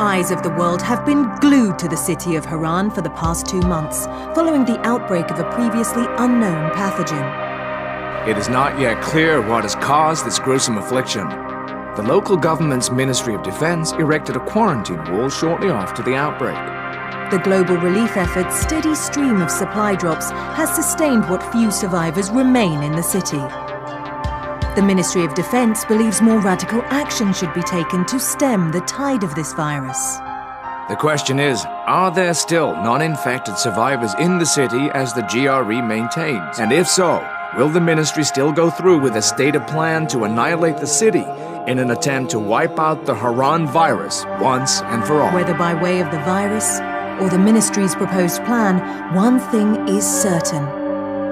Eyes of the world have been glued to the city of Harran for the past 2 months, following the outbreak of a previously unknown pathogen. It is not yet clear what has caused this gruesome affliction. The local government's Ministry of Defense erected a quarantine wall shortly after the outbreak. The global relief effort's steady stream of supply drops has sustained what few survivors remain in the city. The Ministry of Defense believes more radical action should be taken to stem the tide of this virus. The question is, are there still non-infected survivors in the city as the GRE maintains? And if so, will the ministry still go through with a stated plan to annihilate the city in an attempt to wipe out the Harran virus once and for all? Whether by way of the virus or the ministry's proposed plan, one thing is certain: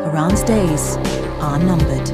Harran's days are numbered.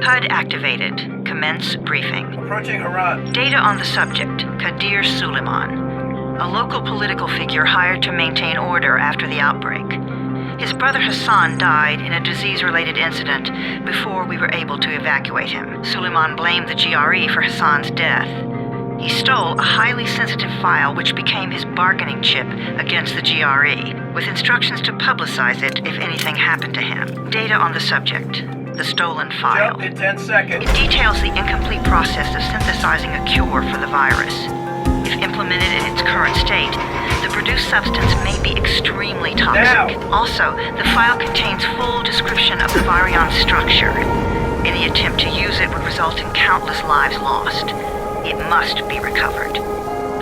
HUD activated. Commence briefing. Approaching Harran. Data on the subject, Kadir Suleiman, a local political figure hired to maintain order after the outbreak. His brother Hassan died in a disease-related incident before we were able to evacuate him. Suleiman blamed the GRE for Hassan's death. He stole a highly sensitive file which became his bargaining chip against the GRE, with instructions to publicize it if anything happened to him. Data on the subject, the stolen file. Jump in 10 seconds. It details the incomplete process of synthesizing a cure for the virus. If implemented in its current state, the produced substance may be extremely toxic. Now. Also, the file contains full description of the virion's structure. Any attempt to use it would result in countless lives lost. It must be recovered.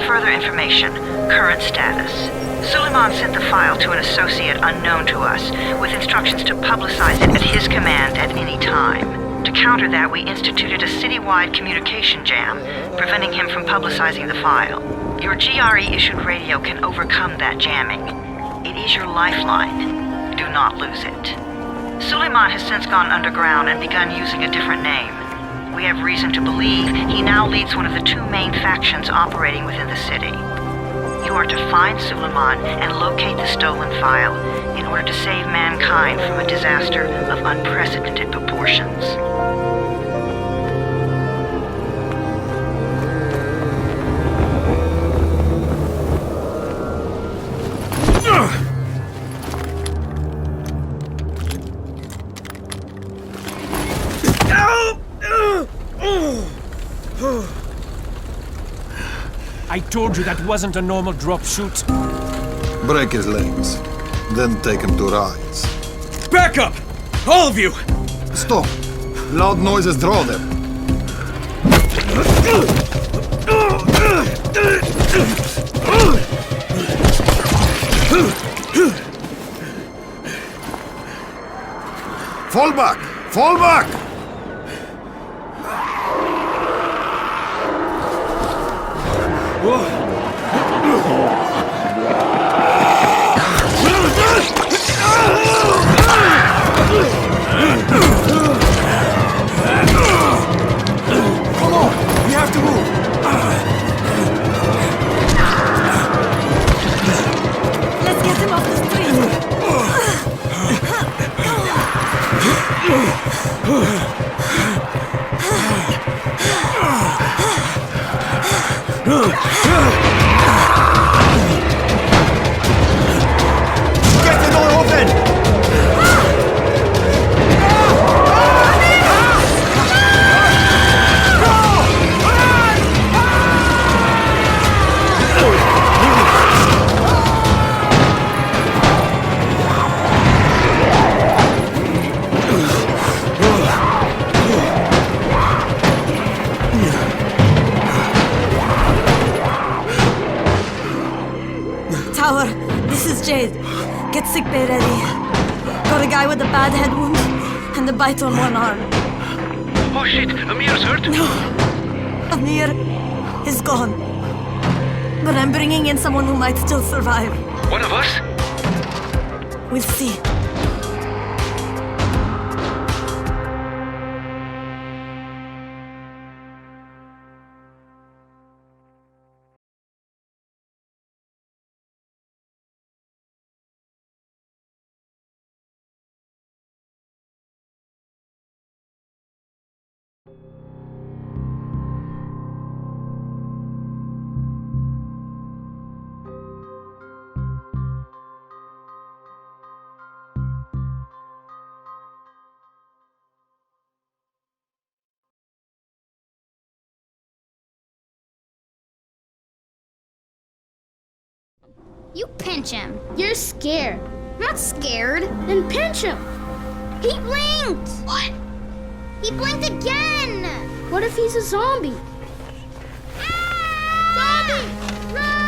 Further information, current status. Suleiman sent the file to an associate unknown to us, with instructions to publicize it at his command at any time. To counter that, we instituted a citywide communication jam, preventing him from publicizing the file. Your GRE-issued radio can overcome that jamming. It is your lifeline. Do not lose it. Suleiman has since gone underground and begun using a different name. We have reason to believe he now leads one of the 2 main factions operating within the city. You are to find Suleiman and locate the stolen file in order to save mankind from a disaster of unprecedented proportions. I told you that wasn't a normal drop shoot. Break his legs, then take him to rides. Back up! All of you! Stop! Loud noises draw them. Fall back! Fall back! Come on! We have to move! Let's get him off the street! Jade, get sickbay ready. Got a guy with a bad head wound and a bite on one arm. Oh shit, Amir's hurt? No, Amir is gone. But I'm bringing in someone who might still survive. One of us? We'll see. You pinch him. You're scared. I'm not scared. Then pinch him. He blinked! What? He blinked again! What if he's a zombie? Ah! Zombie! Run!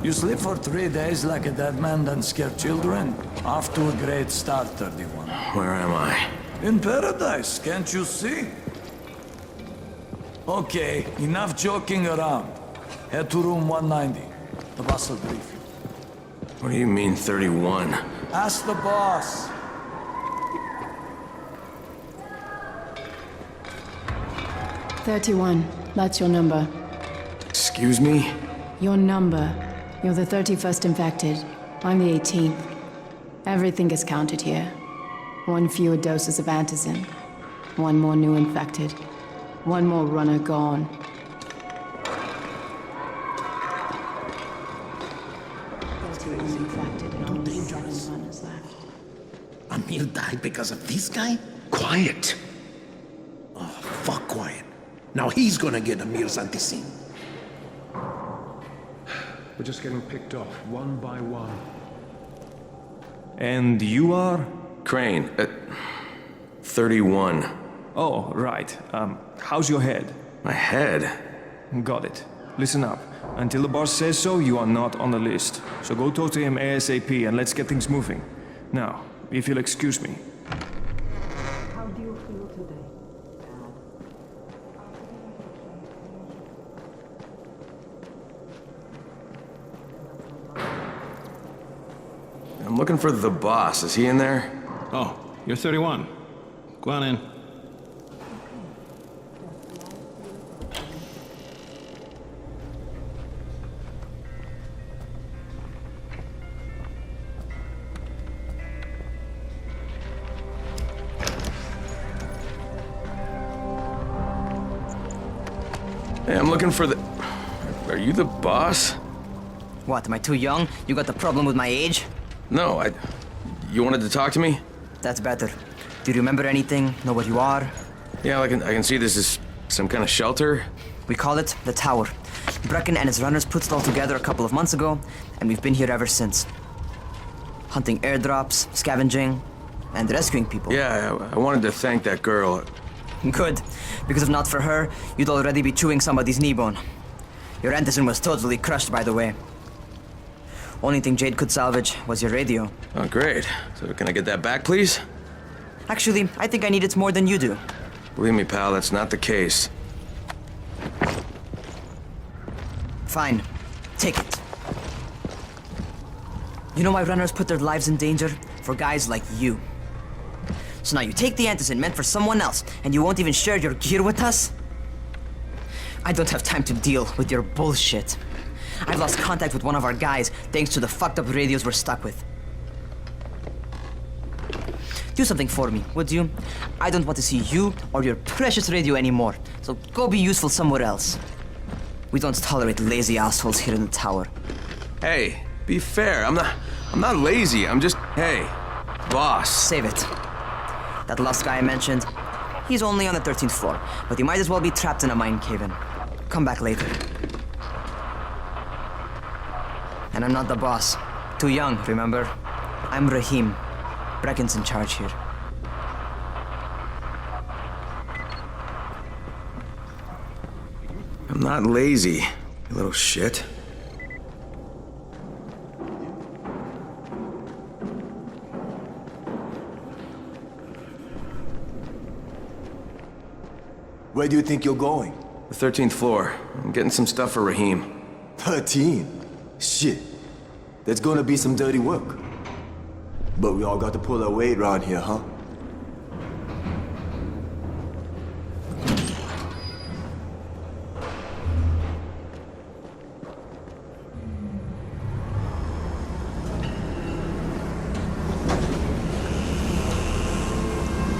You sleep for 3 days like a dead man, then scare children? Off to a great start, 31. Where am I? In paradise, can't you see? Okay, enough joking around. Head to room 190. The boss will brief you. What do you mean, 31? Ask the boss. "31, that's your number. Excuse me? Your number. You're the 31st infected. I'm the 18th. Everything is counted here. 1 fewer doses of antizin. 1 more new infected. 1 more runner gone. Infected and only 7 runners left. Amir died because of this guy? Quiet. Oh, fuck quiet. Now he's gonna get Amir's antizin. We're just getting picked off, one by one. And you are? Crane, 31. Oh, right. How's your head? My head? Got it. Listen up. Until the boss says so, you are not on the list. So go talk to him ASAP and let's get things moving. Now, if you'll excuse me. How do you feel today? I'm looking for the boss. Is he in there? Oh, you're 31. Go on in. Hey, I'm looking for the... Are you the boss? What, am I too young? You got the problem with my age? No, You wanted to talk to me? That's better. Do you remember anything? Know what you are? Yeah, I can see this is some kind of shelter. We call it the Tower. Brecken and his runners put it all together a couple of months ago, and we've been here ever since. Hunting airdrops, scavenging, and rescuing people. Yeah, I wanted to thank that girl. Good, because if not for her, you'd already be chewing somebody's knee bone. Your antizin was totally crushed, by the way. Only thing Jade could salvage was your radio. Oh, great. So can I get that back, please? Actually, I think I need it more than you do. Believe me, pal, that's not the case. Fine. Take it. You know why runners put their lives in danger? For guys like you. So now you take the antizin meant for someone else, and you won't even share your gear with us? I don't have time to deal with your bullshit. I've lost contact with one of our guys thanks to the fucked up radios we're stuck with. Do something for me, would you? I don't want to see you or your precious radio anymore, so go be useful somewhere else. We don't tolerate lazy assholes here in the tower. Hey, be fair. I'm not lazy. I'm just... Hey, boss. Save it. That last guy I mentioned, He's only on the 13th floor, but he might as well be trapped in a mine cave-in. Come back later. And I'm not the boss. Too young, remember? I'm Rahim. Brecken's in charge here. I'm not lazy, you little shit. Where do you think you're going? The 13th floor. I'm getting some stuff for Rahim. 13? Shit. There's gonna be some dirty work. But we all got to pull our weight around here, huh?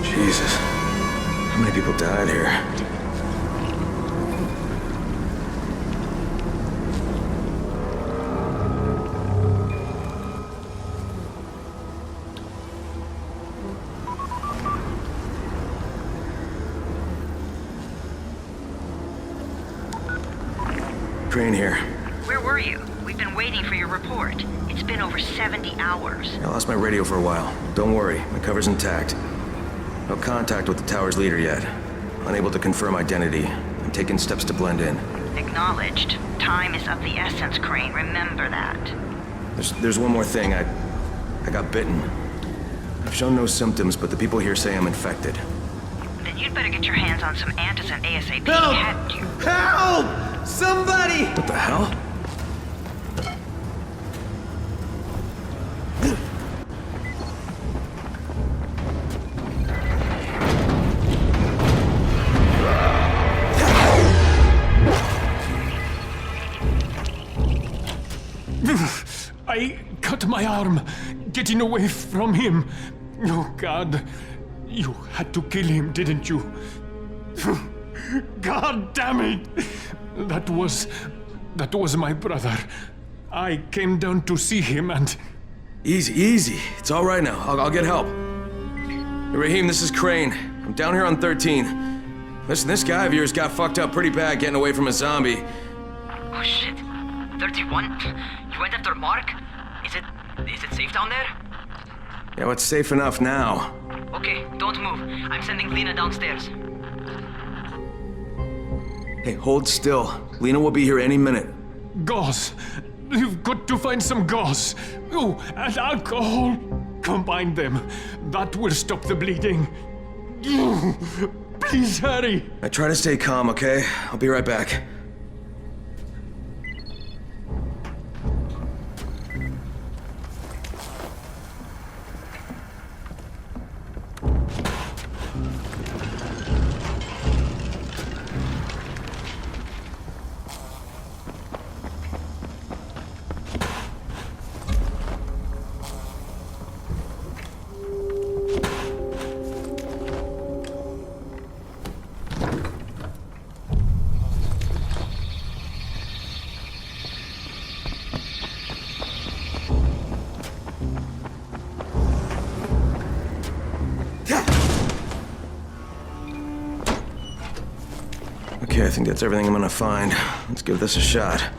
Jesus. How many people died here? Crane here. Where were you? We've been waiting for your report. It's been over 70 hours. I lost my radio for a while. Don't worry, my cover's intact. No contact with the tower's leader yet. Unable to confirm identity. I'm taking steps to blend in. Acknowledged. Time is of the essence, Crane. Remember that. There's one more thing. I got bitten. I've shown no symptoms, but the people here say I'm infected. Then you'd better get your hands on some antizin ASAP. Help! Hadn't you? Help! Somebody! What the hell? I cut my arm getting away from him. Oh, God. You had to kill him, didn't you? God damn it! That was my brother. I came down to see him and... Easy. It's all right now. I'll get help. Hey, Rahim, this is Crane. I'm down here on 13. Listen, this guy of yours got fucked up pretty bad getting away from a zombie. Oh shit. 31? You went after Mark? Is it safe down there? Yeah, well, it's safe enough now. Okay, don't move. I'm sending Lena downstairs. Hey, hold still. Lena will be here any minute. Gauze. You've got to find some gauze. Oh, and alcohol. Combine them. That will stop the bleeding. Please hurry. I try to stay calm, okay? I'll be right back. Okay, I think that's everything I'm gonna find. Let's give this a shot.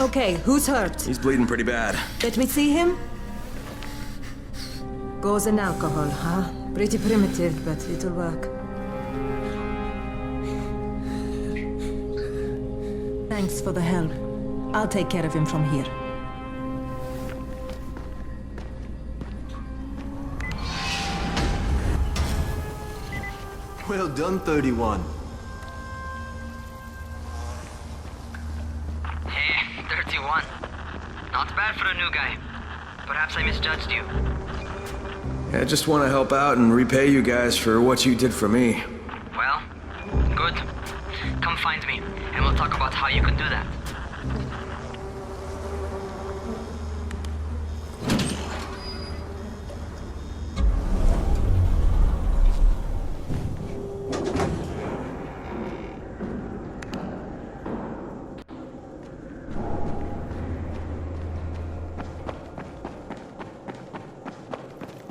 Okay, who's hurt? He's bleeding pretty bad. Let me see him. Gauze and alcohol, huh? Pretty primitive, but it'll work. Thanks for the help. I'll take care of him from here. Well done, 31. Not bad for a new guy. Perhaps I misjudged you. I just want to help out and repay you guys for what you did for me. Well, good. Come find me, and we'll talk about how you can do that.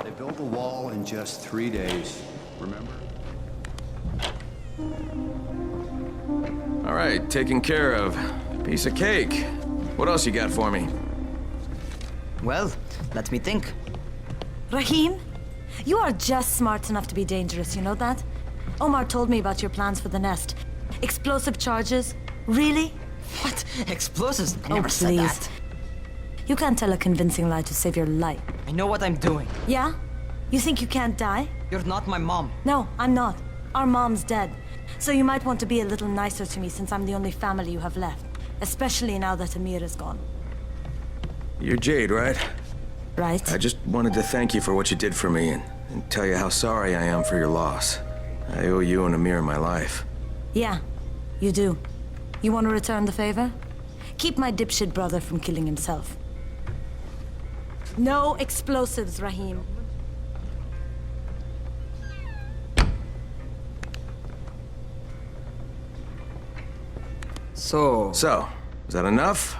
They built the wall in just 3 days, remember? All right, taken care of. Piece of cake. What else you got for me? Well, let me think. Rahim, you are just smart enough to be dangerous, you know that? Omar told me about your plans for the nest. Explosive charges? Really? What? Explosives? I never said please. that. You can't tell a convincing lie to save your life. I know what I'm doing. Yeah? You think you can't die? You're not my mom. No, I'm not. Our mom's dead. So you might want to be a little nicer to me since I'm the only family you have left. Especially now that Amir is gone. You're Jade, right? Right. I just wanted to thank you for what you did for me and tell you how sorry I am for your loss. I owe you and Amir my life. Yeah, you do. You want to return the favor? Keep my dipshit brother from killing himself. No explosives, Rahim. So, is that enough?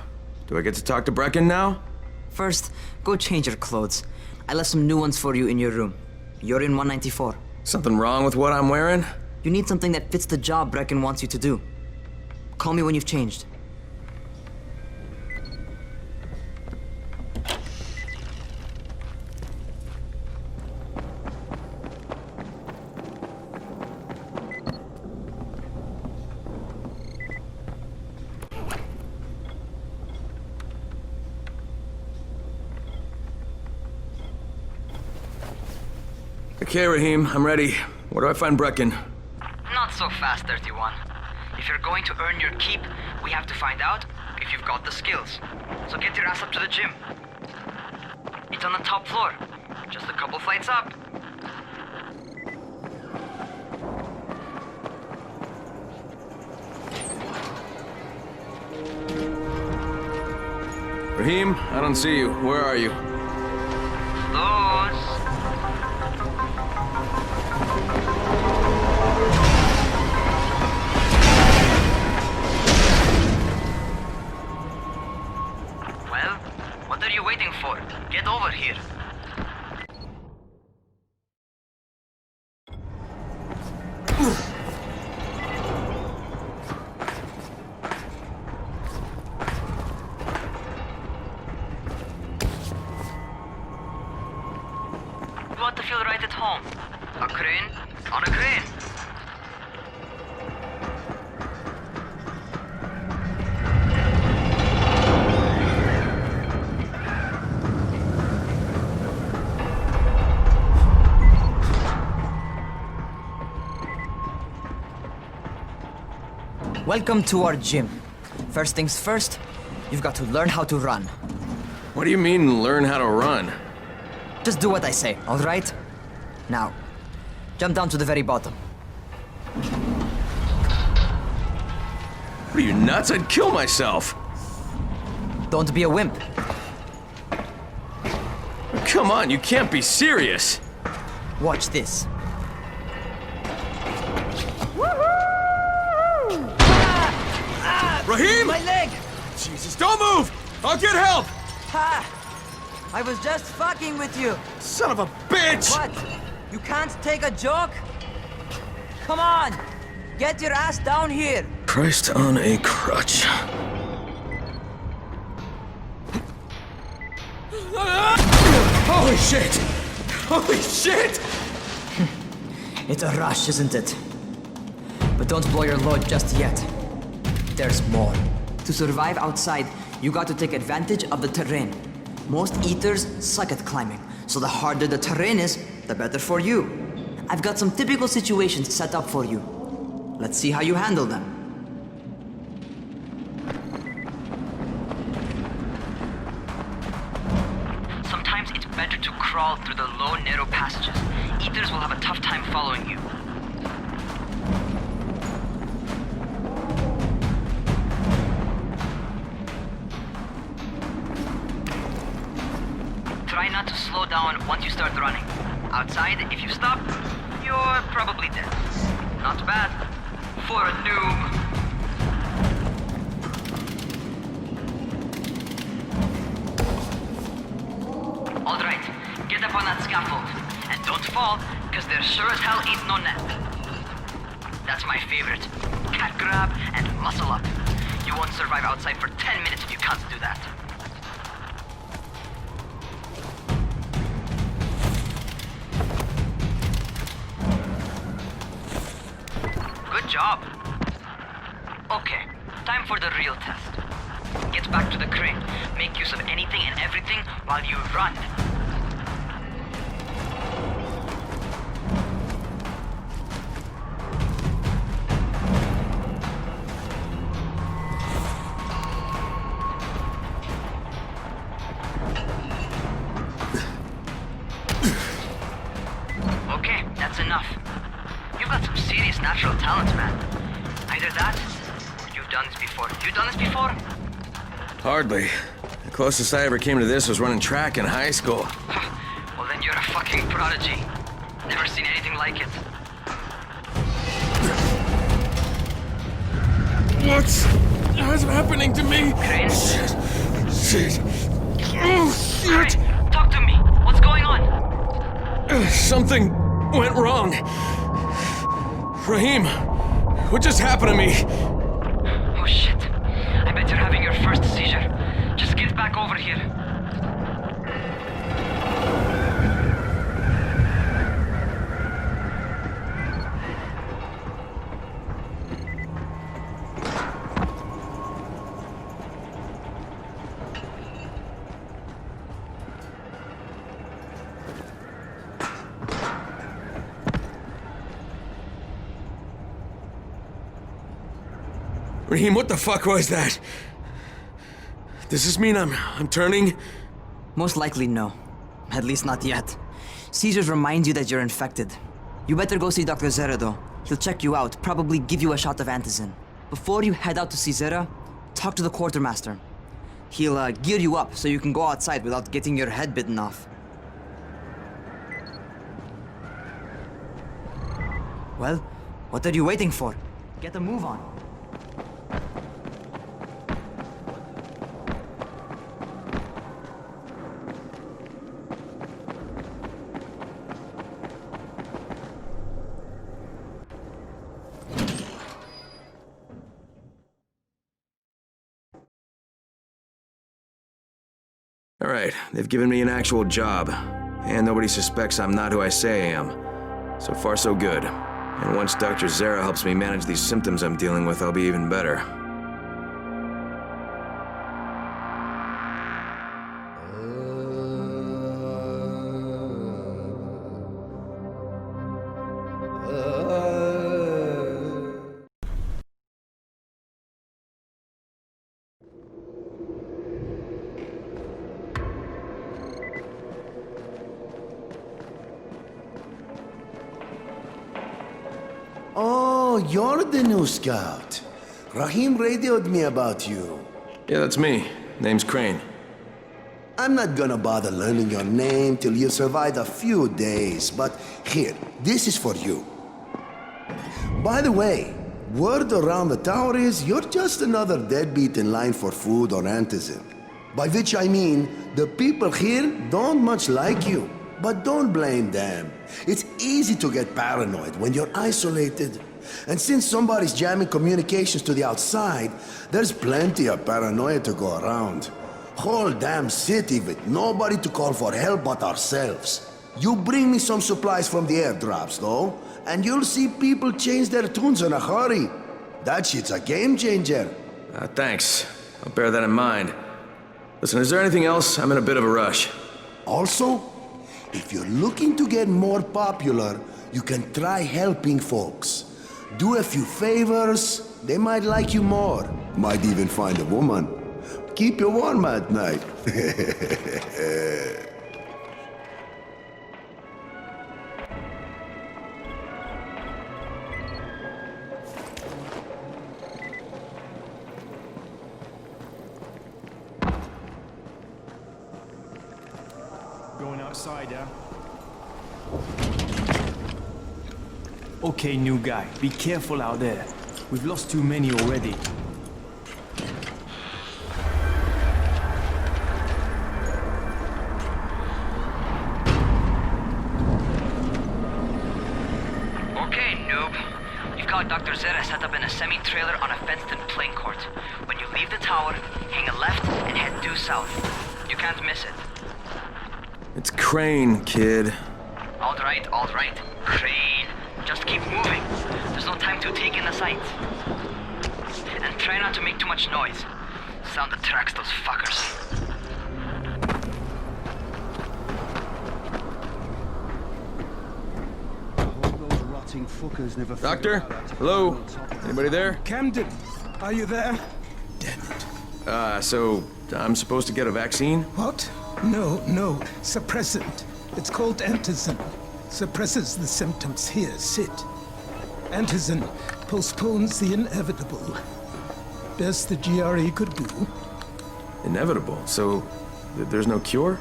Do I get to talk to Brecken now? First, go change your clothes. I left some new ones for you in your room. You're in 194. Something wrong with what I'm wearing? You need something that fits the job Brecken wants you to do. Call me when you've changed. Okay, Rahim, I'm ready. Where do I find Brecken? Not so fast, 31. If you're going to earn your keep, we have to find out if you've got the skills. So get your ass up to the gym. It's on the top floor. Just a couple flights up. Rahim, I don't see you. Where are you? Those. Well, what are you waiting for? Get over here. You want to feel right at home. A crane on a crane. Welcome to our gym. First things first, you've got to learn how to run. What do you mean, learn how to run? Just do what I say, all right? Now, jump down to the very bottom. What are you, nuts? I'd kill myself. Don't be a wimp. Come on, you can't be serious. Watch this. Rahim! My leg! Jesus, don't move! I'll get help! Ha! I was just fucking with you. Son of a bitch! What? You can't take a joke? Come on! Get your ass down here! Christ on a crutch. Holy shit! Holy shit! It's a rush, isn't it? But don't blow your load just yet. There's more. To survive outside, you got to take advantage of the terrain. Most eaters suck at climbing, so the harder the terrain is, the better for you. I've got some typical situations set up for you. Let's see how you handle them. better to crawl through the low, narrow passages. Eaters will have a tough time following you. Try not to slow down once you start running. Outside, if you stop, you're probably dead. Not bad for a noob. Alright, get up on that scaffold. And don't fall, because there sure as hell ain't no net. That's my favorite. Cat grab and muscle up. You won't survive outside for 10 minutes if you can't do that. Good job. Okay, time for the real test. Get back to the crane. Make use of anything and everything while you run. Okay, that's enough. You've got some serious natural talent, man. Either that, or you've done this before. You done this before? Hardly. The closest I ever came to this was running track in high school. Well, then you're a fucking prodigy. Never seen anything like it. What's happening to me? Crane? Shit. Oh, shit. Crane, talk to me. What's going on? Something went wrong. Rahim, what just happened to me? Oh shit. I bet you're having your first seizure. Just get back over here. Rahim, what the fuck was that? Does this mean I'm turning? Most likely no. At least not yet. Seizures remind you that you're infected. You better go see Dr. Zere though. He'll check you out, probably give you a shot of antizin. Before you head out to see Zere, talk to the quartermaster. He'll gear you up so you can go outside without getting your head bitten off. Well, what are you waiting for? Get a move on. All right, they've given me an actual job, and nobody suspects I'm not who I say I am. So far, so good. And once Dr. Zere helps me manage these symptoms I'm dealing with, I'll be even better. Oh, you're the new scout. Rahim radioed me about you. Yeah, that's me. Name's Crane. I'm not gonna bother learning your name till you survive a few days, but here, this is for you. By the way, word around the tower is you're just another deadbeat in line for food or antizin. By which I mean, the people here don't much like you. But don't blame them. It's easy to get paranoid when you're isolated. And since somebody's jamming communications to the outside, there's plenty of paranoia to go around. Whole damn city with nobody to call for help but ourselves. You bring me some supplies from the airdrops, though, and you'll see people change their tunes in a hurry. That shit's a game changer. Thanks. I'll bear that in mind. Listen, is there anything else? I'm in a bit of a rush. Also, if you're looking to get more popular, you can try helping folks. Do a few favors, they might like you more. Might even find a woman. Keep you warm at night. Going outside, yeah? Okay, new guy. Be careful out there. We've lost too many already. Okay, noob. You've got Dr. Zere set up in a semi-trailer on a fenced-in playing court. When you leave the tower, hang a left and head due south. You can't miss it. It's Crane, kid. All right, Crane. Just keep moving. There's no time to take in the sights. And try not to make too much noise. Sound attracts those fuckers. Doctor? Hello? Anybody there? Camden, are you there? So I'm supposed to get a vaccine? What? No. Suppressant. It's called antizin. Suppresses the symptoms. Here, sit. Antizin postpones the inevitable. Best the GRE could do. Inevitable? So there's no cure?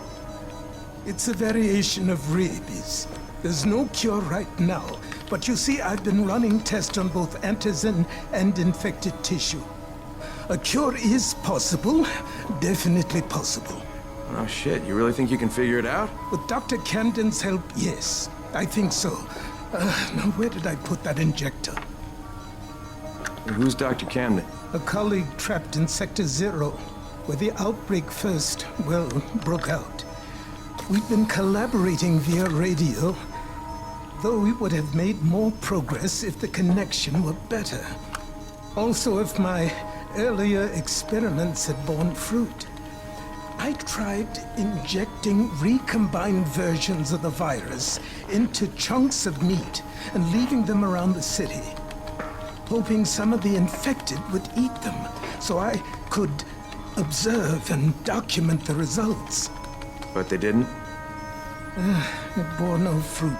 It's a variation of rabies. There's no cure right now, but you see, I've been running tests on both antizin and infected tissue. A cure is possible, definitely possible. Oh shit, you really think you can figure it out? With Dr. Camden's help, yes. I think so. Now where did I put that injector? Who's Dr. Camden? A colleague trapped in Sector 0, where the outbreak first, broke out. We've been collaborating via radio, though we would have made more progress if the connection were better. Also, if my earlier experiments had borne fruit. I tried injecting recombined versions of the virus into chunks of meat and leaving them around the city, hoping some of the infected would eat them so I could observe and document the results. But they didn't? It bore no fruit.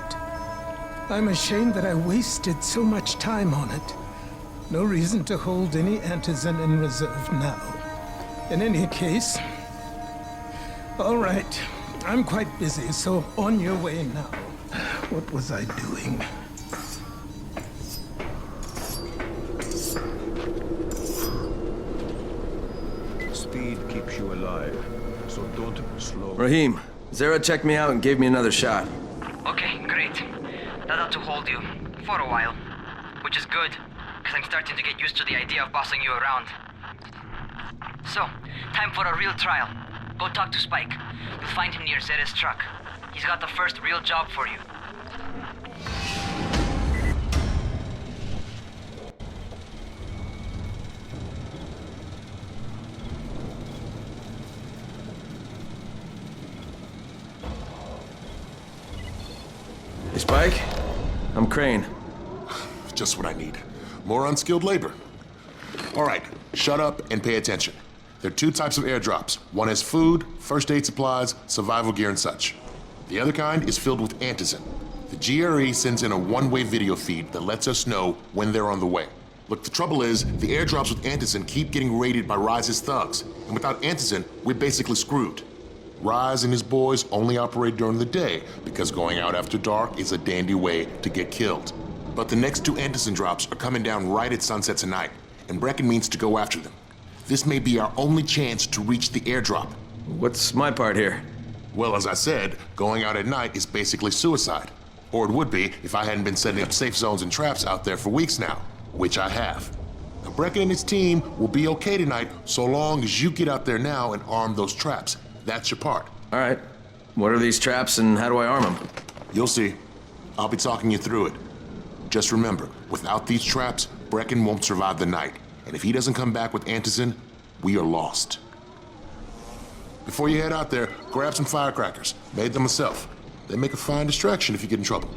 I'm ashamed that I wasted so much time on it. No reason to hold any antizin in reserve now. In any case, all right, I'm quite busy, so on your way now. What was I doing? Speed keeps you alive, so don't slow. Rahim, Zere checked me out and gave me another shot. Okay, great. That ought to hold you. For a while. Which is good, because I'm starting to get used to the idea of bossing you around. So, time for a real trial. Go talk to Spike. You'll find him near Zere's truck. He's got the first real job for you. Hey, Spike. I'm Crane. Just what I need. More unskilled labor. All right, shut up and pay attention. There are two types of airdrops. One has food, first aid supplies, survival gear, and such. The other kind is filled with antizin. The GRE sends in a one-way video feed that lets us know when they're on the way. Look, the trouble is, the airdrops with antizin keep getting raided by Rise's thugs, and without antizin, we're basically screwed. Rise and his boys only operate during the day because going out after dark is a dandy way to get killed. But the next two antizin drops are coming down right at sunset tonight, and Brecken means to go after them. This may be our only chance to reach the airdrop. What's my part here? Well, as I said, going out at night is basically suicide. Or it would be if I hadn't been setting up safe zones and traps out there for weeks now, which I have. Now, Brecken and his team will be okay tonight so long as you get out there now and arm those traps. That's your part. All right. What are these traps and how do I arm them? You'll see. I'll be talking you through it. Just remember, without these traps, Brecken won't survive the night. And if he doesn't come back with antizin, we are lost. Before you head out there, grab some firecrackers. Made them myself. They make a fine distraction if you get in trouble.